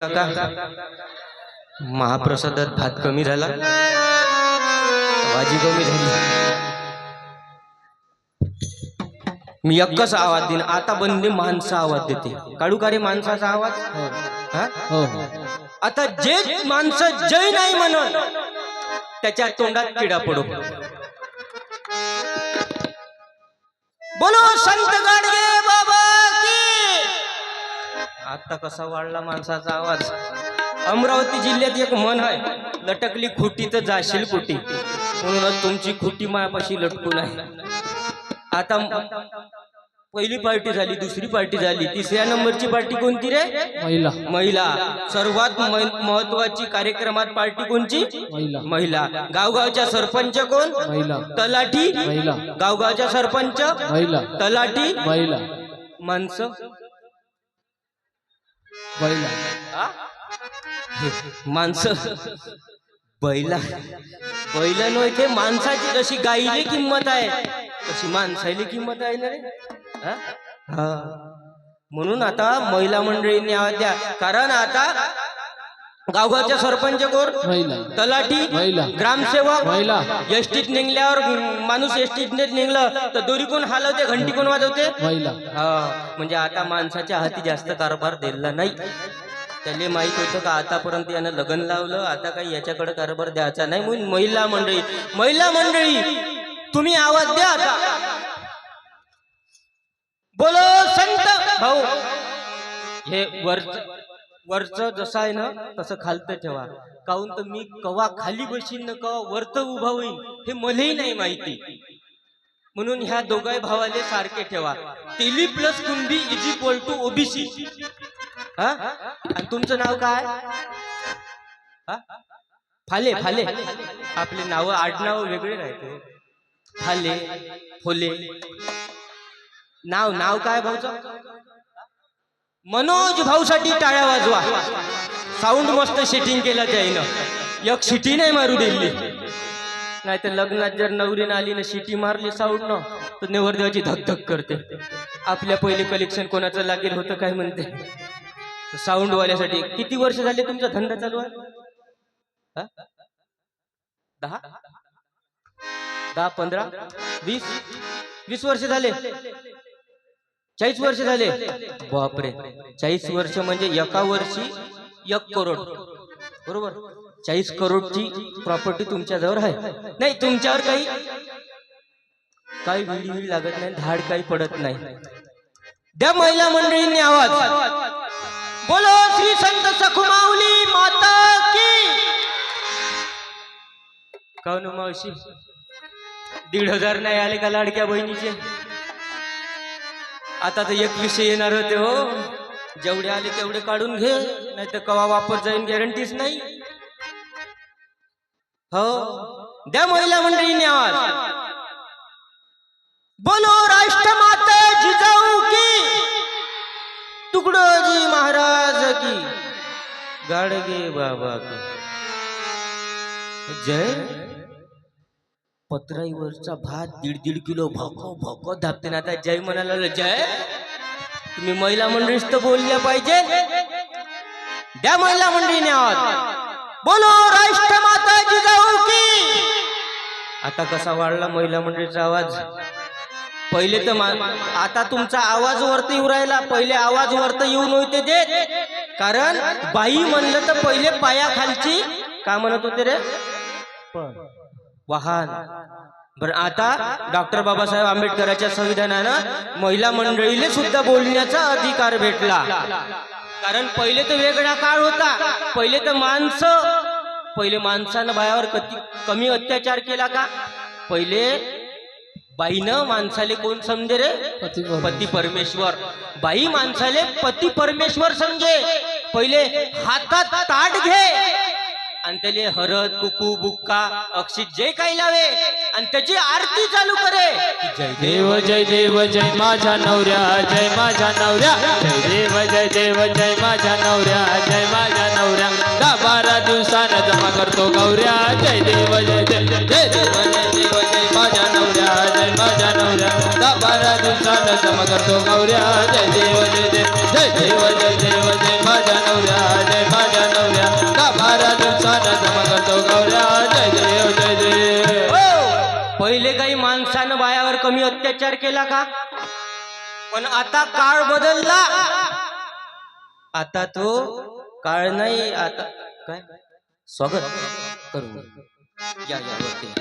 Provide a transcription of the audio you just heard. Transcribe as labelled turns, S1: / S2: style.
S1: काका महाप्रसादात भात कमी झाला, भाजी कमी झाली. मी एकच आवाज देईन आता. बंदी माणसं आवाज देते. काढू का रे माणसाचा आवाज?
S2: हो.
S1: आता जे माणसं जय नाही म्हणत त्याच्या तोंडात किडा पडो. बोलो संत गाडगे बाबा की. आता कसा वाढला माणसाचा आवाज. अमरावती जिल्ह्यात एक म्हण आहे, लटकली खुटी तर जाशील कुटी. म्हणूनच तुमची खुटी मायापाशी लटकून आहे. आता पहिली पार्टी झाली, दुसरी पार्टी झाली, तिसऱ्या नंबरची पार्टी कोणती रे? महिला. सर्वात महत्वाची कार्यक्रमात पार्टी कोणची? महिला. गावगावच्या सरपंच कोण? तलाठी. गावगावच्या सरपंच तलाठी माणसं माणसं बैला. बैल नव्हे ते माणसाची. जशी गाईली किंमत आहे तशी माणसाली किंमत आहे ना रे. म्हणून आता महिला मंडळींनी आवाज द्या. कारण आता गावगावच्या सरपंच कोण? तलाठी, ग्रामसेवक. एसटीत निघल्यावर माणूस एसटीत निघलं तर दोरी कोण हलवते, घंटी कोण वाजवते? म्हणजे आता माणसाच्या हाती जास्त कारभार दिला नाही. त्याला माहित होतं का आतापर्यंत यानं लग्न लावलं, आता काही याच्याकडे कारभार द्यायचा नाही. म्हणून महिला मंडळी तुम्ही आवाज द्या आता. बोलो संत भाऊ. हे वरच जसं आहे ना तसं खालतं ठेवा. काहून तर मी कवा खाली बसीन न कवा वरत उभा होईन हे मलाही नाही माहिती. म्हणून ह्या दोघाही भावाले सारखे ठेवा. Teli plus Kunbi is equal to OBC. आणि तुमचं नाव काय? फाले. आपले नाव आडनाव वेगळे राहते. फाले, फोले. नाव काय भाऊचं? मनोज भाऊसाठी टाळ्या वाजवा. साऊंड मस्त सेटिंग केलं त्याईनं. एक शिटी नाही मारू दिली. नाही तर लग्नात जर नवरीनं आली ना शिटी मारली साऊंड न तर नवरदेवाची धक करते. आपल्या पहिले कलेक्शन कोणाचं लागेल होतं काय म्हणते. साऊंड वाल्यासाठी. किती वर्ष झाले तुमचा धंदा चालू आहे? 10, 15, 20 वर्ष झाले. 40 वर्ष झाले. बापरे, 40 वर्ष म्हणजे एका वर्षी 1 करोड. बरोबर. 40 करोडची प्रॉपर्टी तुमच्याजवळ आहे. नाही तुमच्यावर काही विडी लागत नाही, धाड काही पडत नाही. द्या महिला मंडळींनी आवाज. बोलो श्री संत सखुमाऊली माता की. काऊन मावशी 1,500 नाही आले का लाडक्या बहिणीचे? आता तर 2100 येणार होते हो. जेवढे आले तेवढे काढून घे, नाही तर कवा वापस जाईन गॅरंटीच नाही. हो, द्या महिला मंडळींनी आवाज. बोलो राष्ट्रमाता जिजाऊ की. तुकडोजी महाराज की. गाडगे बाबा की जय. पत्राईवरचा भात 1.5 किलो भको धापते ना. आता जय म्हणाला जय. तुम्ही महिला मंडळीच तर बोलल्या पाहिजे. द्या महिला मंडळीने आवाज. बोलो राष्ट्रमाता जिजाऊ की. आता कसा वाढला महिला मंडळीचा आवाज. पहिले तर आता तुमचा आवाज वरती येऊ राहिला. पहिले आवाज वरती येऊ नव्हते देत. कारण बाई म्हणलं तर पहिले पायाखालची का म्हणत होते रे? वाहन. बरं आता डॉक्टर बाबासाहेब आंबेडकरांच्या संविधानानं महिला मंडळीला सुद्धा बोलण्याचा अधिकार भेटला. कारण पहिले तर वेगळा काळ होता. पहिले तर माणसानं बायावर कमी अत्याचार केला का? पहिले बाईनं माणसाले कोण समजे रे? पती परमेश्वर. बाई माणसाले पती परमेश्वर समजे. पहिले हातात ताट घे आणि त्याले हळद कुकू बुक्का अक्षित जे काही लावे आणि त्याची आरती चालू करे. जय देव
S2: जय देव जय माझ्या नवऱ्या, जय माझ्या नवऱ्या. जय देव जय माझ्या नवऱ्या, जय माझ्या नवऱ्या. 10-12 दिवसानं जमा करतो गौऱ्या. जय देव जय माझ्या नवऱ्या, जय माझ्या नवऱ्या. 10-12 दिवसानं जमा करतो गौऱ्या. जय देव जय माझ्या नवऱ्या, जय
S1: कमी अत्याचार केला का? पण आता काळ बदलला. आता तो काळ नाही, आता काय स्वागत करून या वरती.